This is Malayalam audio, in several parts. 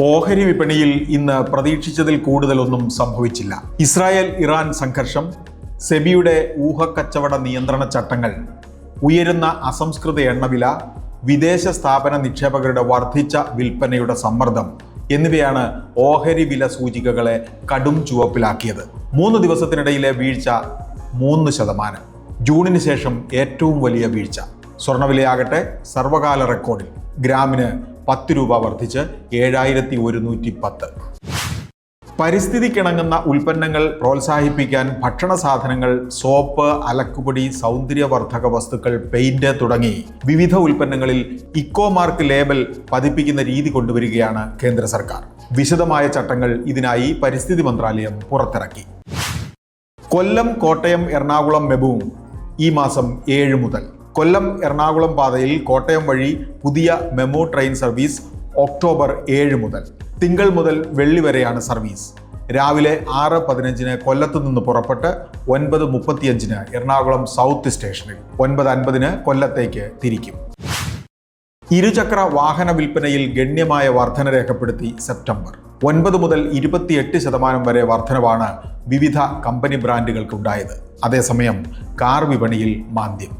ഓഹരി വിപണിയിൽ ഇന്ന് പ്രതീക്ഷിച്ചതിൽ കൂടുതലൊന്നും സംഭവിച്ചില്ല. ഇസ്രായേൽ ഇറാൻ സംഘർഷം, സെബിയുടെ ഊഹക്കച്ചവട നിയന്ത്രണ ചട്ടങ്ങൾ, ഉയരുന്ന അസംസ്കൃത എണ്ണവില, വിദേശ സ്ഥാപന നിക്ഷേപകരുടെ വർദ്ധിച്ച വിൽപ്പനയുടെ സമ്മർദ്ദം എന്നിവയാണ് ഓഹരി വില സൂചികകളെ കടും ചുവപ്പിലാക്കിയത്. 3 ദിവസത്തിനിടയിലെ വീഴ്ച 3%. ജൂണിന് ശേഷം ഏറ്റവും വലിയ വീഴ്ച. സ്വർണ്ണവിലയാകട്ടെ സർവകാല റെക്കോർഡിൽ ഗ്രാമിന് 10 രൂപ വർദ്ധിച്ച് 7110. പരിസ്ഥിതിക്കിണങ്ങുന്ന ഉൽപ്പന്നങ്ങൾ പ്രോത്സാഹിപ്പിക്കാൻ ഭക്ഷണ സാധനങ്ങൾ, സോപ്പ്, അലക്കുപൊടി, സൗന്ദര്യവർദ്ധക വസ്തുക്കൾ, പെയിന്റ് തുടങ്ങി വിവിധ ഉൽപ്പന്നങ്ങളിൽ ഇക്കോ മാർക്ക് ലേബൽ പതിപ്പിക്കുന്ന രീതി കൊണ്ടുവരികയാണ് കേന്ദ്ര സർക്കാർ. വിശദമായ ചട്ടങ്ങൾ ഇതിനായി പരിസ്ഥിതി മന്ത്രാലയം പുറത്തിറക്കി. കൊല്ലം, കോട്ടയം, എറണാകുളം മെമു ഈ മാസം 7 മുതൽ. കൊല്ലം എറണാകുളം പാതയിൽ കോട്ടയം വഴി പുതിയ മെമു ട്രെയിൻ സർവീസ് ഒക്ടോബർ 7 മുതൽ. തിങ്കൾ മുതൽ വെള്ളി വരെയാണ് സർവീസ്. രാവിലെ 6:15 കൊല്ലത്ത് നിന്ന് പുറപ്പെട്ട് 9:35 എറണാകുളം സൗത്ത് സ്റ്റേഷനിൽ, 9:50 കൊല്ലത്തേക്ക് തിരിക്കും. ഇരുചക്ര വാഹന വിൽപ്പനയിൽ ഗണ്യമായ വർധന രേഖപ്പെടുത്തി സെപ്റ്റംബർ. 9 മുതൽ 28% വരെ വർധനവാണ് വിവിധ കമ്പനി ബ്രാൻഡുകൾക്കുണ്ടായത്. അതേസമയം കാർ വിപണിയിൽ മാന്ദ്യം.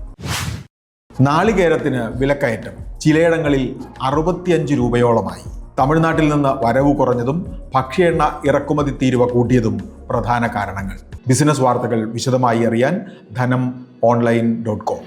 നാളികേരത്തിന് വിലക്കയറ്റം ചിലയിടങ്ങളിൽ 65 രൂപയോളമായി. തമിഴ്നാട്ടിൽ നിന്ന് വരവ് കുറഞ്ഞതും ഭക്ഷ്യ എണ്ണ ഇറക്കുമതി തീരുവ കൂട്ടിയതും പ്രധാന കാരണങ്ങൾ. ബിസിനസ് വാർത്തകൾ വിശദമായി അറിയാൻ ധനം online.com.